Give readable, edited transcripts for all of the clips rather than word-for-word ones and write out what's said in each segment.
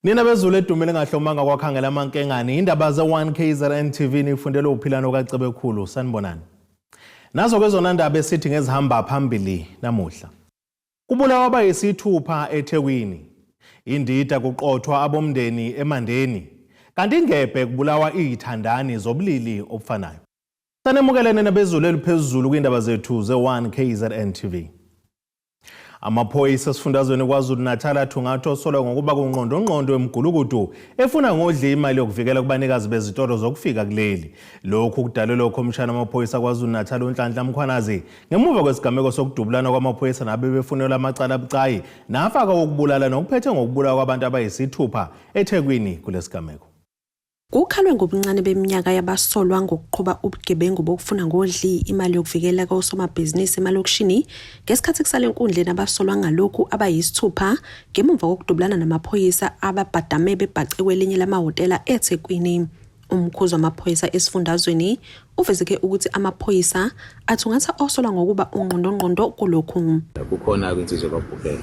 Nina bezulu edumile ngahlomanga kwakhangela amankengane indaba ze1 KZN TV nifundela uphilano kaCebekhulu sanibonani. Nazo kwezona ndaba esithi ngezihamba phambili namuhla. Kubulawa abayisithupha eThekwini. Indida kuqothwa abomndeni eMandeni. Kanti ingebhe kubulawa izithandani zobulili obufanayo. Sanemukelene nabezulu eliphezulu kwindaba zethu ze1 KZN TV. Amaphoyisa esifundazweni KwaZulu-Natal athungatha osolwa ngokuba kunqondo emgulukudu efuna ngodli imali yokuvikela kubanikazi bezitolo zokufika kuleli. Lokhu kudalelwe ukhomishana wamaphoyisa KwaZulu-Natal uNhlanhla Mkhwanazi ngemuva kwesigameko sokudubulana kwamaphoyisa nabe befunelwa amacala abucayi nafaka ukubulala nokuphethe ngokubulawa kwabantu abayisithupha eThekwini kulesigameko. Kukhalwe ngobuncane beminyaka yabasolwa ngokuqhuba ubugebengu bokufuna ngodli imali yokuvikela kosomabhizinisi emalokishini ngesikhathi kusale enkundleni abasolwa ngalokhu abayisithupha ngemuva kokudubulana namaphoyisa ababhadame bebhace kwelinye lamahhotela eThekwini. Umkhuzi wamaphoyisa esifundazweni uvezeke ukuthi amaphoyisa athungatha osolwa ngokuba unqondo kulokhu. Kukhona insizwa babhukhele.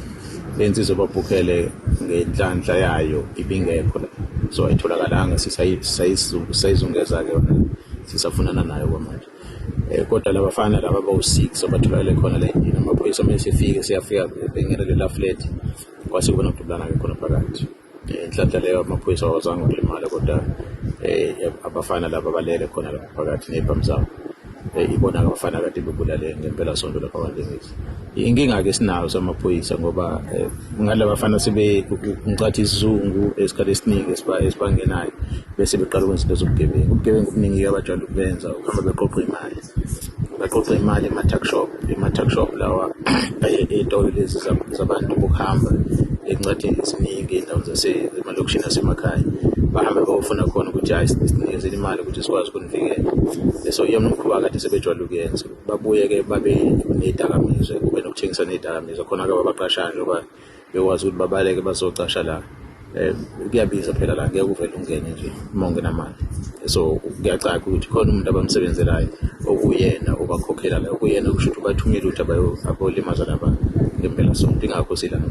Le nsizwa babhukhele ngenhlanhla yayo ibingekho la. So ayitholakalanga sisayizungeza ke yona sisafunana nayo kwamanje. Kodwa labafana laba bawu6 abatholakale khona la endini amaphoyisa mase siyafika bengena le la flat kwase kubona ukudubulana ke khona phakathi. Inhlanhla leyo amaphoyisa awazange ukulimala kodwa abafana laba balele khona la phakathi nebhamu zabo. Ibona abafana kade bebulale ngempela sonto lapha kwandengisi. Inkinga ke sinayo samaphoyisa ngoba ngale bafana sebe ngcathi isizungu esikhathi esiningi esibangenayo bese beqala ukwenza lezo bugebengu. Ubugebengu kuningi abajwayele ukubenza ukuhamba beqoqa imali ema-tuck shop lawa ey'tolo lezi zabantu bokuhamba encwadini esiningi ey'ndaweni zasemalokishini asemakhaya bahambe bayofuna khona ukuthi hayi sinikezele imali ukuthi sikwazi ukunivikela. So yona umkhuba kade sebejwayele ukuyenza babuye-ke babe ney'dakamizwa kube nokuthengisa ney'dakamizwa khona-ke babaqashayo ngoba bekwazi ukuthi babaleke bazocasha la. Kuyabiza phela la ngeke uvele ungene nje uma ungenamali. So kuyacaca ukuthi khona umuntu abamsebenzelayo okuyena obakhokhela la okuyena kusho ukuthi bathumile ukuthi abolimaza laba ngempela sonto ingakho silana.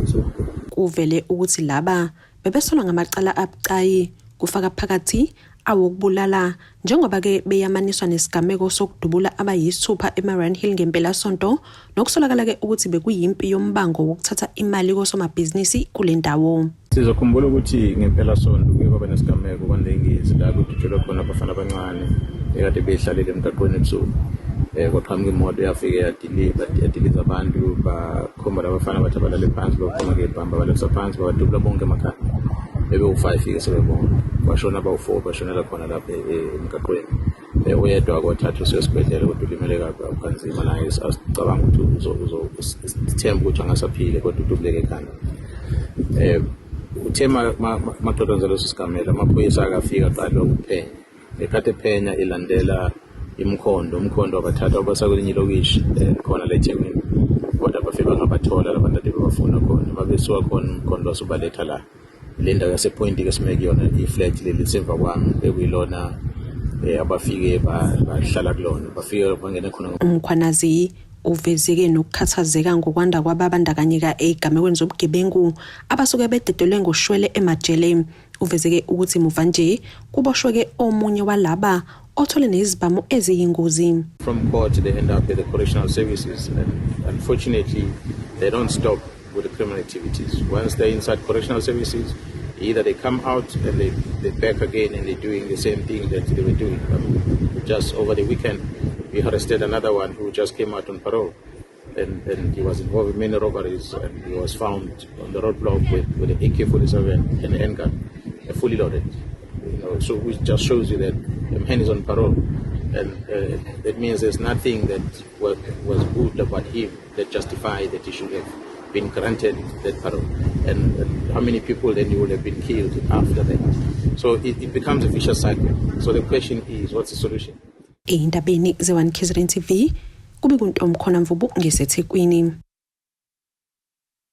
So kuvele ukuthi laba bebesolwa ngamacala abucayi kufaka phakathi awokubulala njengoba ke beyamaniswa nesigameko sokudubula abayisithupha eMarine ngempela sonto nokusolakala ke ukuthi bekuyimpi yombango wokuthatha imali kosomabhizinisi kule ndawo. Sizokhumbula ukuthi ngempela sonto kuye kwaba nesigameko kwandengisi la kudutshelwe khona abafana abancane ekade behlalele emgaqweni ebusuku. Kwaqhamuka imoto yafike yadiliza abantu bakhomba labafana bathi abalale phansi baphuma ngebhamba balesa phansi babadubula bonke emakhaya. Bebe5 ke sebebona bashona abawu4 bashonela khona lapha emgaqweni. Oyedwa kwathathu siyosibhedlela kodwa ulimele kanzima naye asicabanga ukuthi uzithemba ukuthi angasaphile kodwa udubuleke ekhanda. Uthema maqedwe leso sigamela amaphoyisa akafika aqala ukuphenya. Ekade phenya ilandela umkhondo abathatha abasa kwelinye ilokishi khona la eThekwini. Kodwa bafika ngabathola labantu ade bafuna khona babesuka khona umkhondo wasubaletha la. Le ndawo yasePoint ke simeke yona iflat leli semva kwami ekuyilona abafike bahlala kulona bafike bangena khona. Mkhwanazi uvezeke nokukhathazeka ngokwanda kwababandakanyeka ezigamekweni zobugebengu abasuke bededelwe ngoshwele emajele. Uvezeke ukuthi muva nje kuboshweke omunye walaba othole nezibhamu eziyingozi. From court they end up at the correctional services and unfortunately they don't stop with the criminal activities. Once they're inside correctional services, either they come out and they back again and they're doing the same thing that they were doing. Just over the weekend, we arrested another one who just came out on parole. And he was involved in many robberies and he was found on the roadblock with an AK-47 and a handgun, fully loaded. So it just shows you that the man is on parole. And that means there's nothing that was good about him that justified that he should have been granted that parole. And how many people then he would have been killed after that. So it becomes a vicious cycle. So the question is, what's the solution? Indabeni ze1 KZN TV kube kuntomkhona Mvubu ngeseThekwini.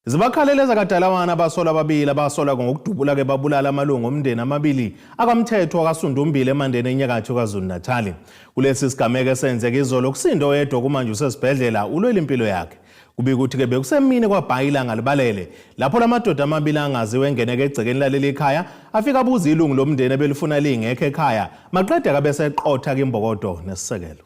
Zibakhaleleza kadalawana abasola ababili abasola ngokudubula ke babulala amalungu omndeni amabili akamthetho akasundumbile eMandeni enyakatho KwaZulu-Natal. Kulesi sigameko esenzeke izolo kusindo oyedwa kumanje usesibhedlela ulwela impilo yakhe. Kubika ukuthi ke bekusemini kwaBhayilanga libalele lapho lamadoda amabili angaziwe engeneke egcekeni laleli ekhaya afika abuza ilungu lomndeni ebelifuna lingekho ekhaya maqede ke bese eqotha ke imbokodo nesisekelo.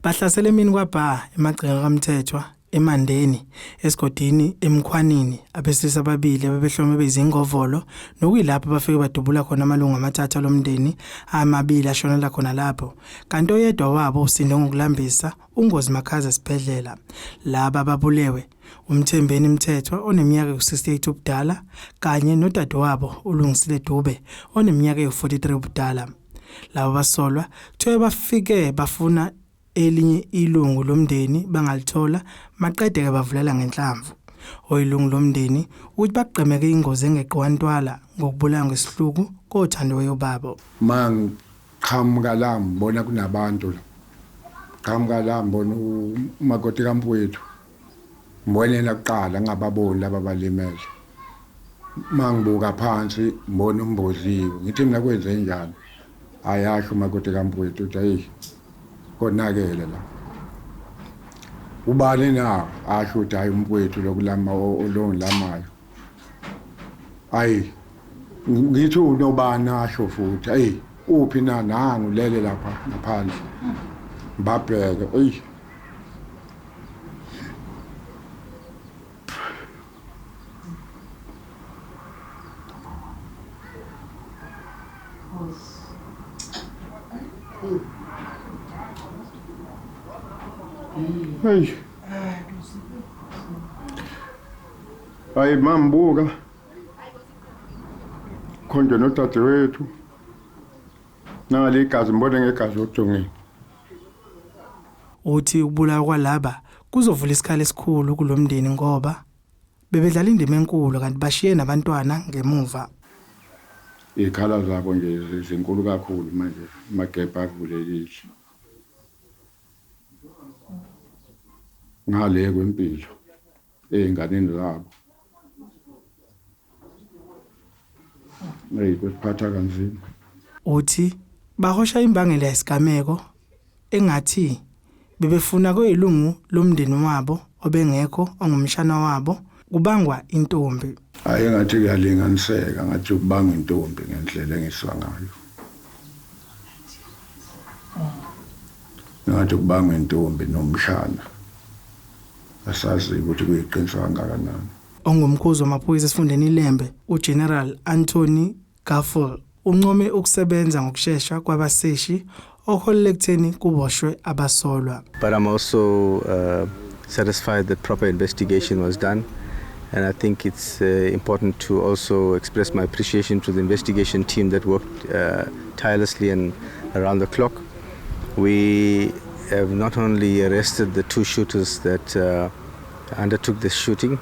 Bahlasela emini kwaBha emagceke kaMthethwa eMandeni esigodini emkhwanini abesilisa ababili abebehlome bezingovolo nokuyilapho bafike badubula khona amalungu amathathu lomndeni amabili ashonela khona lapho kanti oyedwa wabo usinde ngokulambisa ungozi Makhaza esibhedlela. Laba ababulewe uMthembeni Mthethwa oneminyaka u68 ubudala kanye nodadewabo uLungisile Dube oneminyaka u43 ubudala. Laba basolwa kuthiwe bafike bafuna elinye ilungu lomndeni bangalithola maqede ke bavulela ngenhlamvu. Oyilungu lomndeni uthi baqemeke ingozi engeqwantwala ngokubulala ngesihluku kothandiweyo babo. Qhamuka la ngibona kunabantu la. Qhamuka la ngibona umakoti kaMfowethu. Mbonena kuqala ngababoni laba balimele. Mangibuka phansi ngibona uMboziwe. Ngithi mina kwenze njani? Ayasho umakoti kaMfowethu uthi hey konakele la. Ubani na asho ukuthi hayi uMfowethu lokulama olongilamayo. Hayi ngithi unobani asho futhi hey uphi na nangu lele lapha ngaphandle. Babheke hey hey hayi mambuka khonje nodadewethu nali igazi mbone ngegazi ojongeni. Uthi ukubulawa kwalaba kuzovula isikhala esikhulu kulomndeni ngoba bebedlala indima enkulu kanti bashiye nabantwana ngemuva. Ikhala zabo nje zinkulu kakhulu manje magebha avulekile. Ngale kwempilo einganeni zabo. Kusiphatha kanzima. Uthi bahosha imbangela yesigameko engathi bebefuna koyilungu lomndeni wabo obengekho ongumshana wabo kubangwa intombi. Hayi ngathi kuyalinganiseka ngathi ukubanga intombi ngendlela engiswa ngayo. Ngathi ukubanga intombi nomshana. Asazi ukuthi kuyiqiniso kangakanani. Ongumkhuzi wamaphoyisa esifundeni iLembe uGeneral Anthony Gaffel uncome ukusebenza ngokusheshsha kwabaseshi oholele ekutheni kuboshwe abasolwa. But I'm also satisfied that proper investigation was done, and I think it's important to also express my appreciation to the investigation team that worked tirelessly and around the clock. We have not only arrested the two shooters that undertook the shooting,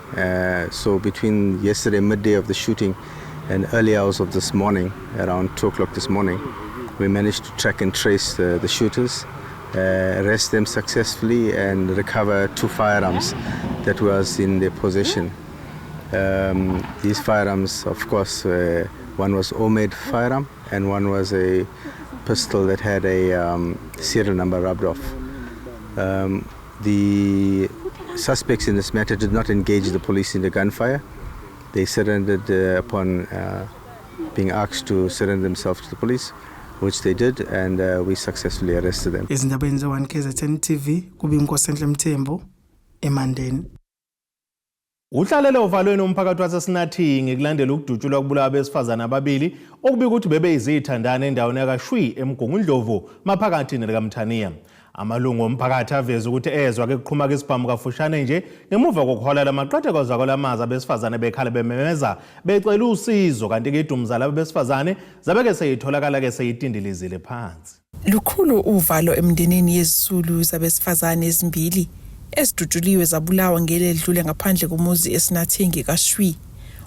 so between yesterday midday of the shooting and early hours of this morning, around 2 o'clock this morning, we managed to track and trace the shooters, arrest them successfully and recover 2 firearms that was in their possession. These firearms, of course, one was homemade firearm and one was a pistol that had a serial number rubbed off. The suspects in this matter did not engage the police in the gunfire. They surrendered upon being asked to surrender themselves to the police, which they did, and we successfully arrested them. Izindabeni ze1 KZN TV kubinkosenhle Mthembu eMandeni. Uhlalele uvalweni umphakathi waseSinathi ngikulandela ukudutshulwa kubulawa besifazana ababili okubika ukuthi bebe izithandana endaweni yaKashwi eMgungundlovu maphakathi neLikaMthaniya. Amalungu omphakathi aveza ukuthi ezwa ke kuqhuma ke isibhamu kafushane nje ngemuva kokuholela amaqatheko zako lamaza besifazane bekhala bememeza becela usizo kanti ke idumzala besifazane zabeke seyitholakala ke seyitindilizile phansi. Lukhulu uvalo emndenini yezisulu zabesifazane ezimbili esiduduliwe zabulawa ngeledlule ngaphandle komuzi eSinathingi kaShwi.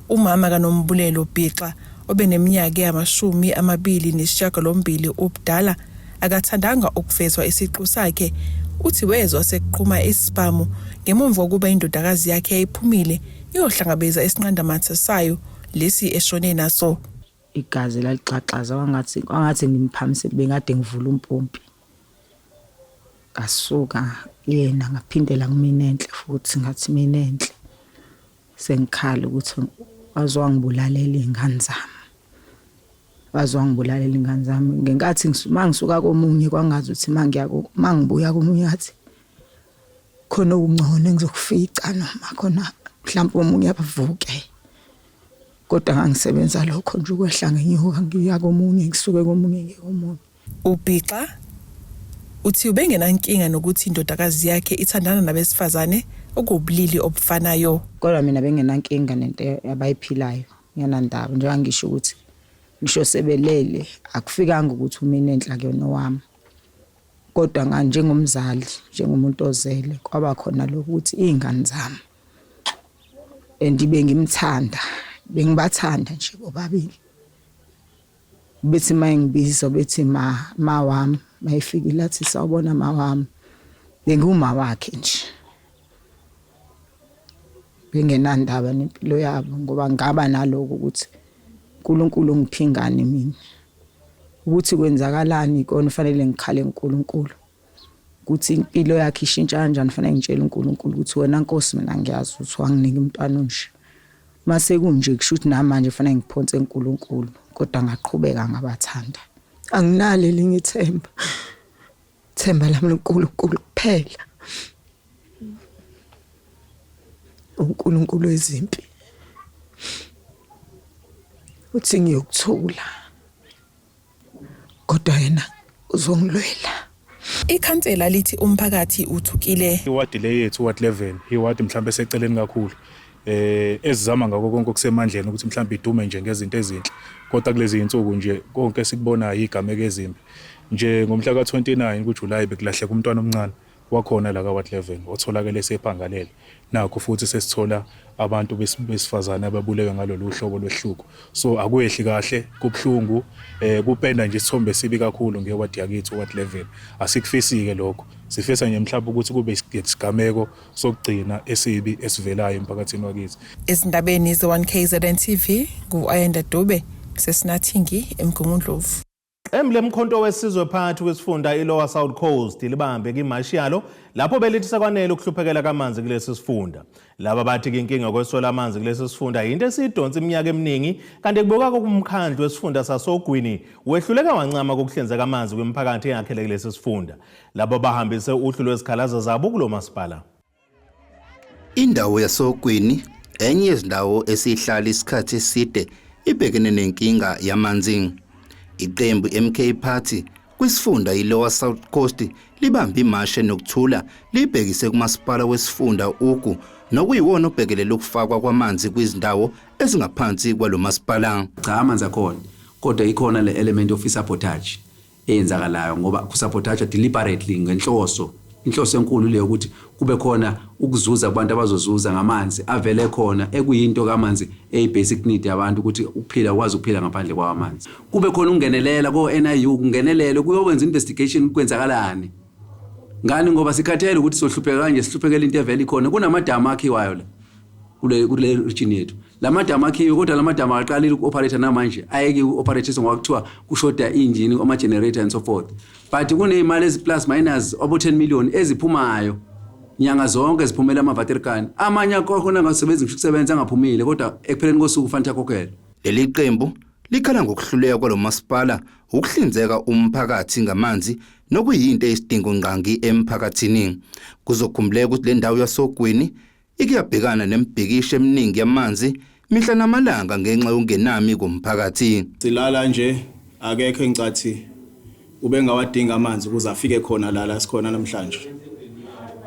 Umama kaNombulelo Bhixa obeneminyaka yama-28 ubudala akathandanga ukuvezwa isiqu sakhe. Uthi wezwa sekuqhuma isibhamu ngemumva kokuba indodakazi yakhe yayiphumile iyohlangabeza isinqandamatha sayo lesi eshone naso. Igazi lalixaxaza wangathi ngimphamise bengade ngivula umpompi. ngasuka yena ngaphindela kumina enhle futhi ngathi mina enhle sengikhala ukuthi wazwangibulalela ingane zami wazwangibulalela ingane zami ngenkathi ngisuka komunye kwangazi ukuthi mangibuya komunye athi khona okungcono engizokufica noma khona mhlawumbe omunye abavuke kodwa ngangisebenza lokho nje ukwehla ngenyuka ngiya komunye ngisuke komunye ngekomunye. uBhixa uthi ubengenankinga nokuthi indodakazi yakhe ithandana nabesifazane okubulili obufanayo. Kodwa mina bengenankinga nento abayiphilayo ngiyanandaba njengoba ngisho ukuthi ngisho sebelele akufikanga ukuthi umina enhla kuyona wami kodwa nga njengomzali njengomuntu ozele kwaba khona lokuthi izingane zami endibe ngimthanda bengibathanda nje bobabili bethi mayingibiza bethi ma wami mayifikile athi sawubona ma wami benguma wakhe nje bengenandaba nempilo yabo ngoba ngaba naloko ukuthi uNkulunkulu ungiphingane mina ukuthi kwenzakalani ikona fanele ngikhale uNkulunkulu ukuthi impilo yakhe ishintsha kanjani fanele ngitshele uNkulunkulu ukuthi wena Nkosi mina ngiyazi ukuthi wanginika umntwana onje mase kunje kusho ukuthi namanje fanele ngiphonse uNkulunkulu kodwa ngaqhubeka ngabathanda anginale linye themba lami uNkulunkulu kuphela uNkulunkulu wezimpi uthi ngiyokuthula kodwa yena uzongilwela. Ikhansela lithi umphakathi uthukile. Iwadi le yethu ward 11 iwadi mhlambe eseceleni kakhulu ezizama ngako konke okusemandleni ukuthi mhlambe idume nje ngezinto ezinhle kodwa kulezi insuku nje konke sikubonayo igameke ezimbi nje ngomhla ka29 kuJuly bekulahleka umntwana omncane wakhona la ka ward 11 otholakele sephangalele nakho futhi sesithola abantu besifazane ababulewe ngalolu hlobo lwehluko so akwehli kahle kubhlungu kupenda nje isithombe sibi kakhulu ngewadi yakithi ward 11 asikufisike lokho sifisa nje mhlawumbe ukuthi kube isigameko sokugcina esibi esivelayo emphakathini wakithi. Ezindabeni ze1KZN TV nguAyanda Dube sesinathingi eMgungundlovu. Emle mkhonto wesizwe phakathi kwesifunda iLower South Coast libambe kimashiyalo lapho belithi sakwanele ukuhluphekela kamanzi kulesi sifunda. Laba bathi inkinga kweswela amanzi kulesi sifunda into esidonsa iminyaka eminingi kanti kuboka kumkhandlu wesifunda saSogwini wehluleka wancama kokuhlinzeka amanzi kwemiphakathi engakhele kulesi sifunda. Labo bahambise uhlu lwezikhalazo zabo kulo masipala. Indawo yaSogwini enye yezindawo esihlala isikhathi eside ibhekene nenkinga yamanzi. Iqembu MK Party kwisifunda iLower South Coast libambe imashe nokuthula libhekise kumasipala wesifunda ugu nokuyiwona obhekelela ukufakwa kwamanzi kwizindawo ezingaphansi kwalo masipala. Cha amanzi akhona kodwa ikhona le element of sabotage eyenzakalayo ngoba kusabotage deliberately ngenhloso inhloso enkulu leyo ukuthi kube khona ukuzuza kubantu abazozuza ngamanzi avele khona ekuyinto kamanzi basic need yabantu ukuthi ukuphila kwazi ukuphila ngaphandle kwamanzi kube khona ungenelela ko NIU kungenelele kuyokwenza investigation kwenzakalani ngani ngoba sikhathele ukuthi sohlupheka kanje sihluphekela into evele ikhona kunamadama akhiwayo la kule region yethu lamadama akhiwe kodwa lamadama aqalile ukuoperate namanje ayeke uoperate ngokuthiwa kushoda engine ama generator and so forth but kunemali ezi plus minus obo 10 million eziphumayo nyanga zonke eziphumela amaVaterikani amanye akhona ngasebenza ukusebenza angaphumile kodwa ekupheleni kosuku kufanele akhokhele. Leli qembu likhala ngokuhluleka kwalo masipala ukuhlinzeka umphakathi ngamanzi nokuyinto esidingo ngqangi emphakathini kuzokhumbuleka ukuthi le ndawo yaSogwini ikuyabhekana nembhekisho eminingi yamanzi mihla namalanga ngenxa yokungenami komphakathi. Silala nje akekho engicathi ubengawadinga amanzi ukuze afike khona la sikhona namhlanje.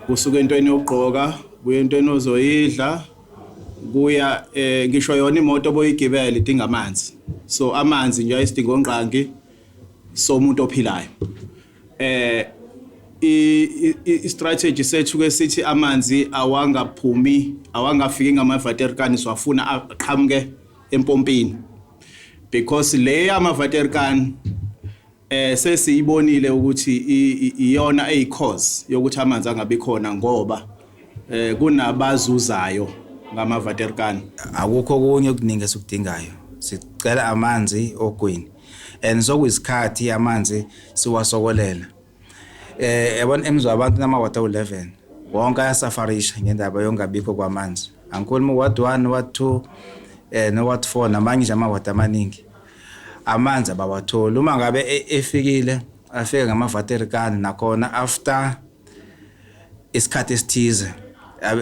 Kusuka entweni yokugqoka kuya entweni ozoyidla kuya ngisho yona imoto boyigibela idinga amanzi. So amanzi nje ayisidingo ngqangi somuntu ophilayo. I-strategy sethu ke sithi amanzi awangafiki ngamaVaterikani siwafuna aqhamuke empompini because le amaVaterikani sesiyibonile ukuthi iyona cause yokuthi amanzi angabi khona ngoba kunabazuzayo ngamaVaterikani. Akukho okunye okuningi esukudingayo sicela amanzi ogwini and sokuyisikhathi amanzi siwasokolela yabona emizwa abantu namawata 11 wonke ayasafarisha ngendaba yongabikho kwamanzi angikhuluma uward 1 ward 2 no ward 4 namanye nje amawata amaningi amanzi abawathola uma ngabe efikile afike ngamawaterkan nakhona after isikhathi esithize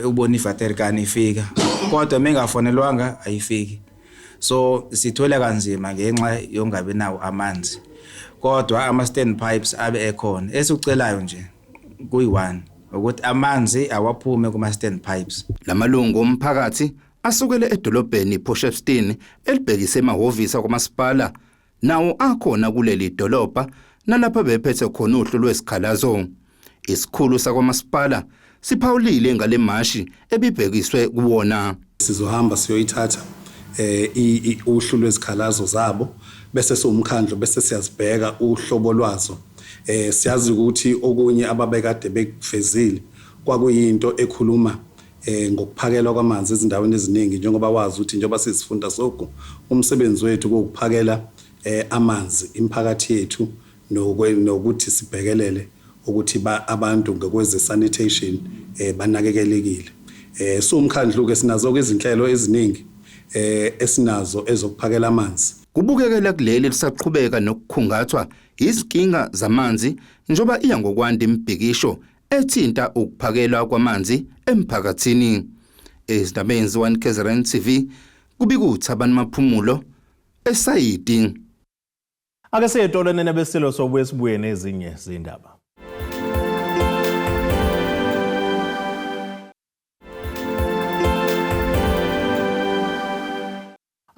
ubona iwaterkan ifika kodwa mengafonelwanga ayifiki so sithola kanzima ngenxa yongabe nawo amanzi kodwa ama-stand pipes abe ekhona esicelayo nje kuyi-1 ukuthi amanzi awaphume kuma-stand pipes. Lamalungu omphakathi asukele edolobheni Potchefstroom elibhekise emahhovisi kwamasipala nawo akhona kuleli dolobha nalapha bephethe khona uhlu lwesikhalazo. Isikhulu sakwamasipala siphawulile ngale mashi ebibhekiswe kuwona. Sizohamba siyoyithatha uhlu lwezikhalazo zabo bese siwumkhandlo bese siyazibheka uhlobo lwazo. Siyazi ukuthi okunye ababekade bekufezile kwakuyinto ekhuluma ngokuphakelwa kwamanzi ezindaweni eziningi njengoba wazi ukuthi njengoba sisifunda soku umsebenzi wethu ukuphakela amanzi imphakathi yethu nokuthi sibhekelele ukuthi abantu ngokweze sanitation banakekelekile. So umkhandlu ke sinazo izinhlelo eziningi esinazo ezokuphakela amanzi. Kubukekela kuleli lisaqhubeka nokukhungathwa izinkinga zamanzi njoba iya ngokwanda imibhikisho ethinta ukuphakelwa kwamanzi emphakathini. Ezindabeni ze-1 KZN TV kubikuthi abantu maphumulo esayidi. Ake siyetolene nebesilo sobuye sibuye nezinye izindaba.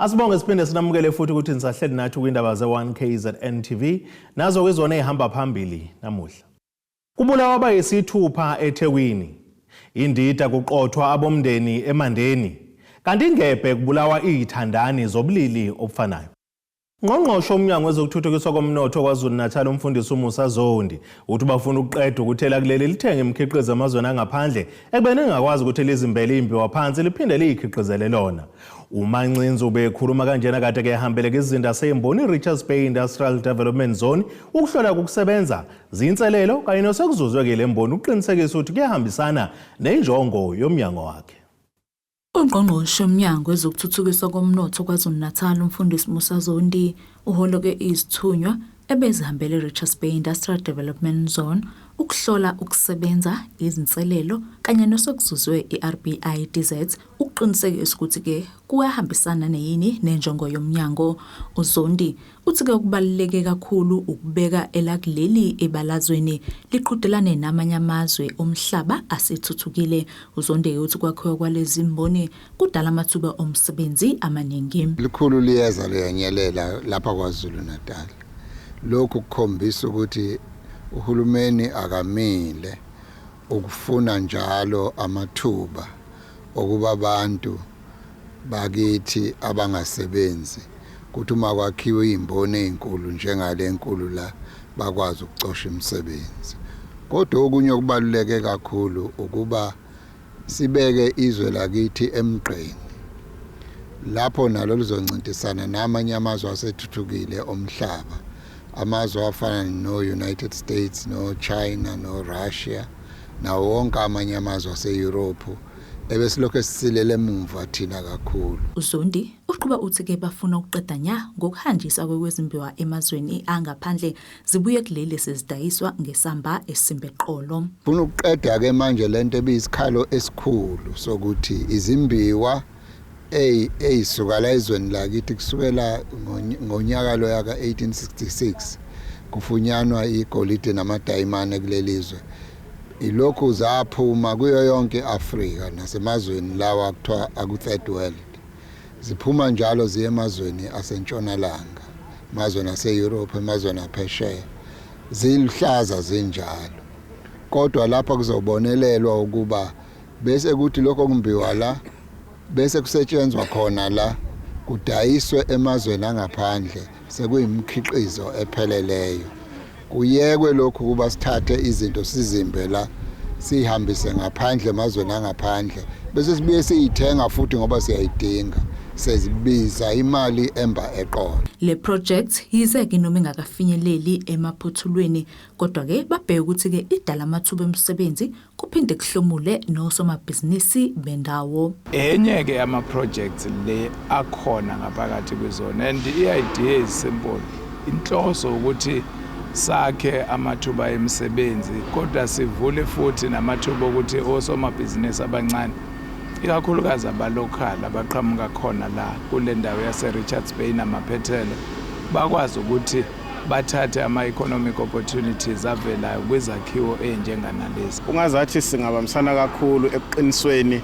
Asibonge siphinde sinamukele futhi ukuthi nisahleli nathi kwindaba ze-1 KZN TV nazo kwizona ehamba phambili namuhla. Kubulawa abayisithupha eThekwini. Indida kuqothwa abomndeni eMandeni. Kanti ingebhe kubulawa izithandani zobulili obufanayo. Ngqongqoshe omnyango wezokuthuthukiswa komnotho KwaZulu-Natal umfundisi uMusa Zondi uthi bafuna ukuqeda ukuthela kuleli lithenga imikhiqizo emazweni angaphandle ekubeni engakwazi ukuthi lizimbele imbiwa phansi liphinde liyikhiqizele lona. uMancinzi ubekhuluma kanjena kade ke ehambele izinda seyimboni Richards Bay Industrial Development Zone ukuhlola ukusebenza zinselelo kanye nosekuzuzwe ke lemboni uqinisekisa ukuthi kuyahambisana nenjongo yomnyango wakhe. Ungqongqoshe omnyango wezokuthuthukiswa komnotho KwaZulu-Natal umfundisi Musa Zondi uholoke izithunywa ebezihambele Richards Bay Industrial Development Zone ukuhlola ukusebenza izinselelo kanye nosokuzuzwe iRBIDZ ukuqinisekisa ukuthi ke kuyahambisana neyini nenjongo yomnyango. uZondi uthi ke kubaluleke kakhulu ukubeka elakuleli ebalazweni liqhudelane namanye amazwe omhlaba asithuthukile. uZondi uthi kwakhiwa kwalezi mboni kudala amathuba omsebenzi amaningi. Likhulu liyeza leyanyelela lapha KwaZulu-Natal. Lokhu kukhombisa ukuthi uhulumeni akamile ukufuna njalo amathuba okuba abantu bakithi abangasebenzi kuthi uma kwakhiwe izimboni ezinkulu njengale enkulu la bakwazi ukucosha imisebenzi. Kodwa okunye okubaluleke kakhulu ukuba sibeke izwe lakithi emgqeni lapho nalo lizoncintisana namanye amazwe asethuthukile omhlaba. Amazwe afana no-United States, no-China, no-Russia, nawo wonke amanye amazwe ase-Europe ebesilokhu sisilele emuva thina kakhulu. uZondi uqhuba uthi ke bafuna ukuqeda nya ngokuhanjiswa kwezimbiwa emazweni angaphandle zibuye kuleli sezidayiswa ngesamba esimbeqolo. Ufuna ukuqeda ke manje lento ebiyisikhalo esikhulu sokuthi izimbiwa eyisuka la ezweni lakithi kusukela ngonyaka lo yaka 1866 kufunyanwa igolide namadayimane kulelizwe. Ilokhu zaphuma kuyo yonke Afrika nasemazweni lawa kuthiwa aku-third world. Ziphuma njalo ziye emazweni asentshonalanga, emazweni ase-Europe, emazweni aphesheya. Ziluhlaza zinjalo. Kodwa lapha kuzobonelelwa ukuba bese kuthi lokho kumbiwa la bese kusetshenzwa khona la kudayiswe emazweni angaphandle sekuyimikhiqizo epheleleyo. Kuyekwe lokhu kuba sithathe izinto sizimbe la sihambise ngaphandle emazweni angaphandle bese sibuye siyithenga futhi ngoba siyayidinga sezibiza imali emba eqolo. Le project yizeke noma ingakafinyeleli emaphuthulweni kodwa ke babheka ukuthi ke idala amathuba emisebenzi kuphinde kuhlomule nosomabhizinisi bendawo. Enye ke ama projects le akhona ngaphakathi kwezona and i-idea is simple. Inhloso ukuthi sakhe amathuba emisebenzi kodwa sivule futhi namathuba ukuthi osomabhizinisi abancane ikakhulukazi abalocal abaqhamuka khona la kule ndawo yase Richards Bay namaphethelo bakwazi ukuthi bathathe ama-economic opportunities avelayo kwizakhiwo enjenganalezi. Ungazathi singabambisana kakhulu ekuqinisweni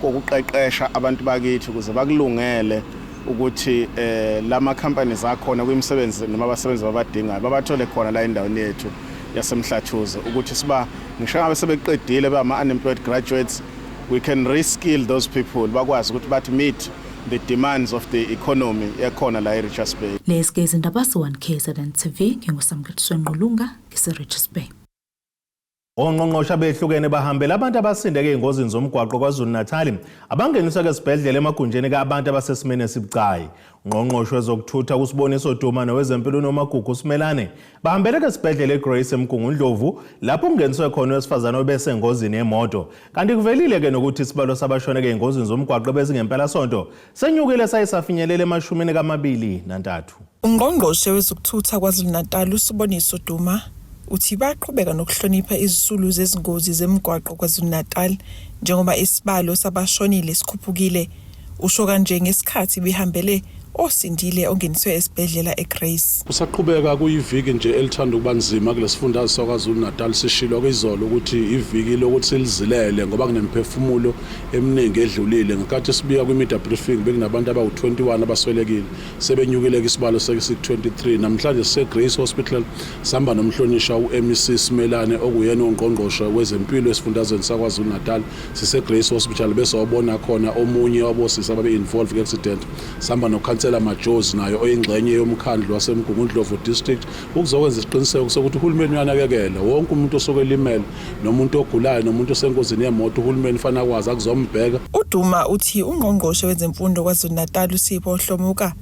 kokuqeqesha abantu bakithi ukuze bakulungele ukuthi lama companies akhona kwimisebenzi noma abasebenzi babadingayo babathole khona la endaweni yethu yasemhlathuze ukuthi siba ngisho ngabe sebeqedile bama unemployed graduates we can reskill those people bakwazi ukuthi bathi meet the demands of the economy ekhona la eRichards Bay. Leske izindaba se1KZN TV nginguSamkethiswe Nqulunga ngise-Richards Bay. Ongqongqoshe abehlukene bahambela abantu abasindeke engozini zomgwaqo KwaZulu-Natal abangeniswa esibhedlela emagunjeni kabantu abasesimene esibucayi. Ungqongqoshe wezokuthutha kuSiboniso Duma nowezempilo noMagugu Simelane bahambela esibhedlela eGrace eMgungundlovu lapho kungeniswe khona owesifazane obese engozini yemoto. Kanti kuvelile ke nokuthi isibalo sabashoneke engozini zomgwaqo bezingempela sonto senyukile sayisafinyelela ema-23. Ungqongqoshe wezokuthutha KwaZulu-Natal uSiboniso Duma uthi baqhubeka nokuhlonipha izisulu zezingozi zemgwaqo KwaZulu-Natal njengoba isibalo sabashonile sikhuphukile. Usho kanje ngesikhathi behambele osindile ongeniswe esibhedlela eGrace. Kusaqhubeka kuyiviki nje elithanda ukuba nzima kulesifundazwe saKwaZulu-Natal sishilo kwizolo ukuthi iviki lokuthi silizilele ngoba kunemphefumulo eminingi edlulile. Ngakathi sibika kwi-media briefing bekunabantu abawu-21 abaswelekile sebenyukile isibalo seki-23. Namhlanje siseGrace Hospital sihamba nomhlonisha uMC Simelane okuyena ongqongqoshe wezempilo esifundazweni saKwaZulu-Natal. SiseGrace Hospital bese wabona khona omunye wabosisi ababe-involved ku-accident. Sihamba nokhansela Majozi nayo oyingxenye yomkhandlu waseMgungundlovu district ukuzokwenza isiqiniseko sokuthi uhulumeni uyanakekela wonke umuntu osokelimele nomuntu ogulayo nomuntu osengozini yemoto. Uhulumeni fanele akwazi akuzombheka. uDuma uthi ungqongqoshe wezemfundo KwaZulu-Natal uSipho Hlomuka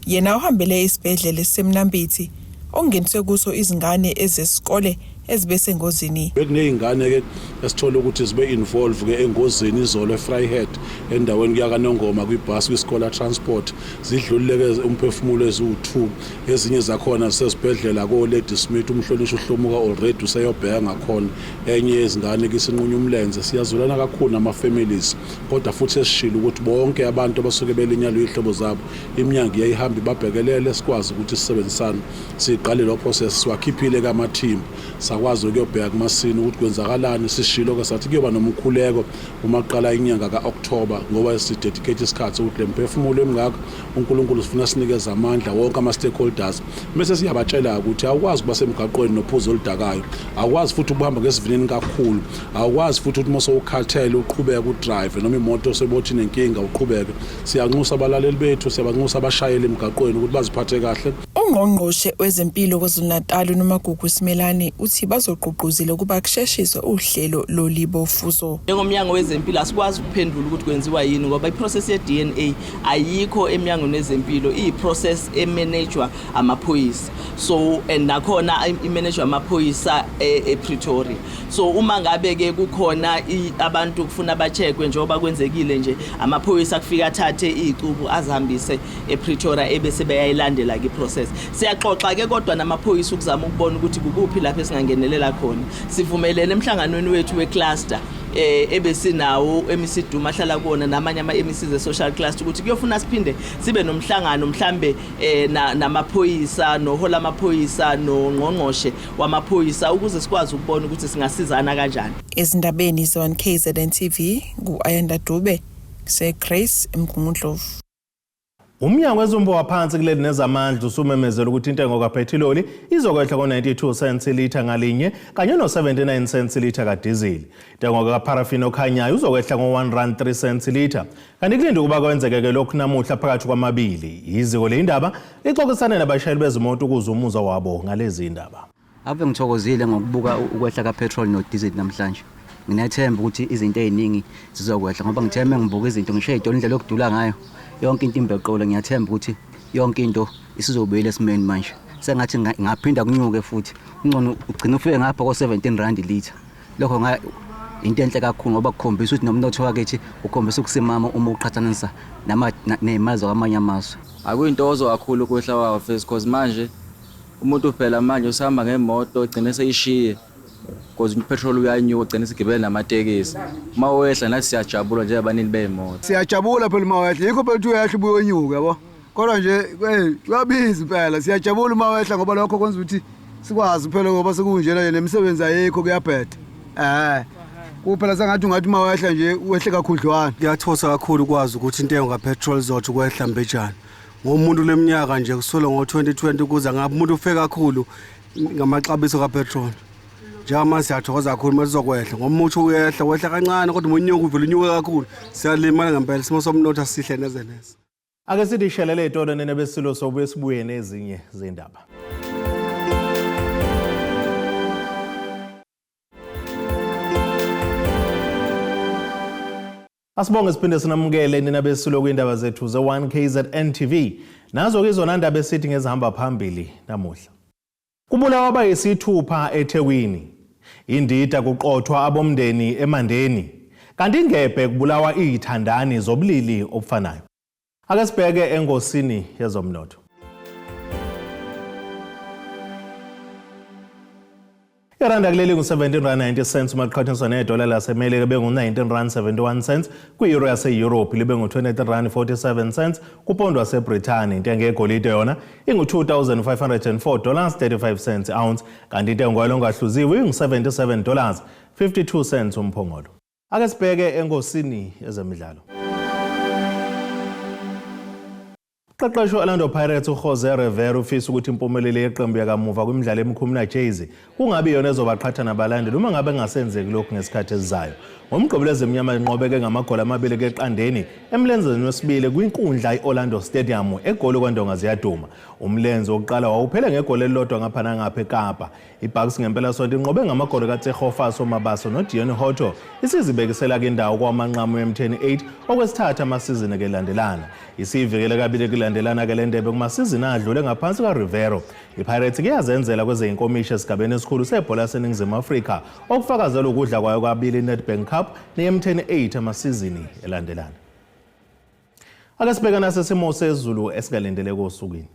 yena uhambele isibhedlela esemnambithi ongeniswe kuso izingane ezesikole ezibese engozini. Bekuneyingane ke esithola ukuthi zibe involved ke engozini izolo eFryhead endaweni kuyakanongoma kwibus kwiScholar Transport zidlulile ke umphefumulo eziwu2 ezinye zakhona sesibhedlela ko Lady Smith umhlonishwa uHlomuka already useyobheka ngakhona enye yezingane kisinqunya umlenze. Siyazulana kakhulu nama families kodwa futhi esishilo ukuthi bonke abantu abasuke belinyalo ihlobo zabo iminyango iyayihamba ibabhekelele sikwazi ukuthi sisebenzisane siqale lo process siwakhiphile kama team sakwazi ukuyobheka kumasini ukuthi kwenzakalani. Sishilo ke sathi kuyoba nomkhuleko uma kuqala inyanga kaOctober ngoba sidedicate isikhathi ukuthi lemphefumulo emingaka uNkulunkulu ufuna sinikeza amandla wonke ama stakeholders bese siyabatshela ukuthi awukwazi kuba semgaqweni nophuzo oludakayo, awukwazi futhi ukuhamba ngesivinini kakhulu, awukwazi futhi ukuthi mase ukhathele uqhubeka udrive noma imoto sebothi nenkinga uqhubeke. Siyanxusa abalaleli bethu, siyabanxusa abashayeli emgaqweni ukuthi baziphathe kahle. Ungqongqoshe wezempilo KwaZulu-Natal noMagugu Simelane uthi bazogqugquzela ukuba kusheshiswe uhlelo lolibo fuzo. Njengomnyango wezempilo asikwazi ukuphendula ukuthi kwenziwa yini ngoba iprocess ye-DNA ayikho emnyango wezempilo, iprocess emanagwa amaphoyisa. So and nakhona imanagwa amaphoyisa ePretoria. So uma ngabe ke kukhona abantu kufuna bacheckwe njengoba kwenzekile nje amaphoyisa kufika athathe izicubu azihambise ePretoria ebese beyayilandela ke process. Siyaxoxa ke kodwa namaphoyisa ukuzama ukubona ukuthi kukuphi lapho esingangenelela khona. Sivumelene emhlanganweni wethu wecluster ebesinawo MEC Duma ahlala kuona namanye ama-MECs e-social cluster ukuthi kuyofuna siphinde sibe nomhlangano mhlambe namaphoyisa nohola amaphoyisa nongqongqoshe wamaphoyisa ukuze sikwazi ukubona ukuthi singasizana kanjani. Ezindabeni ze1KZN TV nguAyanda Dube seGrace eMgungundlovu. Umnyango wezombo waphansi kuleli nezamandla usumemezela ukuthi intengo kaphethiloli izokwehla ko92 cents litha ngalinye kanye no79 cents litha kadizili. Intengo kaparafini okhanyayo uzokwehla ngo1.03 cents litha. Kanti kulinde ukuba kwenzeke lokhu namuhla phakathi kwamabili. Iziko leindaba lixoxisana nabashayeli bezimoto ukuze umuzwa wabo ngalezi indaba. Ave ngithokozile ngokubuka ukwehla kapetrol no diesel namhlanje. Nginathemba ukuthi izinto eziningi zizokwehla ngoba ngithemba ngibuka izinto ngisho idollar indlela yokudula ngayo yonke into imbeqolo ngiyathemba ukuthi yonke into isizobuyela esimeni manje sengathi ngaphinda kunyuke futhi ungcono ugcina ufike ngapha ko-R17 litha lokho into enhle kakhulu ngoba kukhombisa ukuthi nomnotho wakithi ukhombisa ukusimama uma uqhathanisa nemali zakwamanye amazwe. Akuyintozo kakhulu ukwehla kwawo first cause manje umuntu phela manje usahamba ngemoto ugcine seyishiye because ipetrol uyanyuka ugcine sigibele namatekisi. Uma wehla nathi siyajabula nje abanini beemoto. Siyajabula phela uma wehla yikho phela uthi uyehla ubuye unyuka yabo. Kodwa nje kuyabiza phela siyajabula uma wehla ngoba lokho kwenza ukuthi sikwazi phela ngoba sekunjena nemisebenzi ayikho kuyabheda. Kuphela sengathi ungathi uma wehla nje wehle kakhudlwana. Ngiyathosa kakhulu ukwazi ukuthi intengo kapetrol izothi kwehla mbejana. Ngomuntu leminyaka nje kusolo ngo-2020 kuza ngabe umuntu ufe kakhulu ngamaxabiso kapetrol. Njama siyathokoza kakhulu mase sizokwehla ngoba umuntu uyehla wehla kancane kodwa umuntu uvela unyuka kakhulu. Siyalimala ngempela isimo somnotho sihle neze neze. Ake sithi shelele itolo nene besilo sobuye sibuye nezinye zindaba. Asibonge siphinde sinamukele nina besilo kwindaba zethu ze1KZN TV. Nazo ke izona ndaba esithi ngezihamba phambili namuhla. Kubulawa abayisithupha eThekwini. Indida kuqothwa abomndeni eMandeni. Kanti ingebhe kubulawa izithandani zobulili obufanayo. Ake sibheke engosini yezomnotho. Iranda kuleli ngu-R17.90 uma liqhathaniswa nedola laseMelika libe ngu-R19.71, kwi-euro yase-Europe libe ngu-R23.47, kupondo waseBrithani intengo yegolide yona ingu-$2,504.35 ounce, kanti intengo yalo ngahluziwe ingu-$77.52 umphongolo. Ake sibheke engosini yezemidlalo. Qeqesho Orlando Pirates uJose Rivera ufisa ukuthi impumelelo yeqembu yakamuva kwimidlalo emikhumula Jayzee kungabi yona ezobaqhatha nabalandeli uma ngabe ngasenzeki lokhu ngesikhathi esizayo. Ngomgqibelo ezimnyama inqobeke ngamagoli 2 keqandeni emlenzeni wesibili kwinkundla iOrlando Stadium egoli kwaNdonga ziyaduma. Umlenze wokuqala wawuphele ngegoli elilodwa ngapha nangapha eKapa. iBucks ngempela sonto inqobe ngamagoli kaTsehofaso Mabaso noDion Hoto isizibekisela ke indawo kwamanqamu M10-8 okwesithathu amasizini elandelana. Isivikele kabili kulandelana ke lendebe kumasizini adlule ngaphansi kaRivera. iPirates ke yazenzela kweze inkomisho esigabeni esikhulu sebhola laseNingizimu Afrika okufakazela ukudla kwayo kabili iNedbank Cup neM10-8 amasizini elandelana. Ake sibheke nasesimo sezulu esigalendele kosukwini.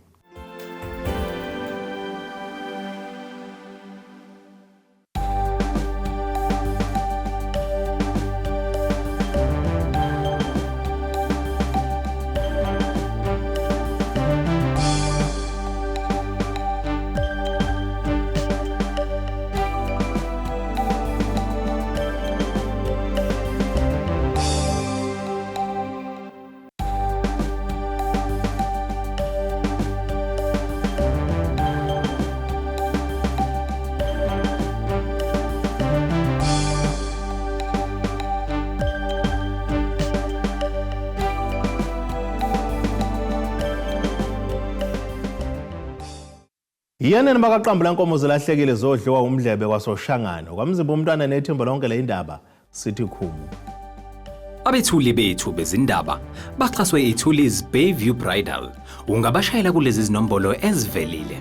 Yena nabaqamba lankomo zelahlekile zodliwa umdlebe kwasoshangano kwamzimba umntwana nethemba lonke le indaba sithi khumu. Abethuli bethu bezindaba baxhaswe iThulis Bayview Bridal. Ungabashayela kulezi zinombolo ezivelile.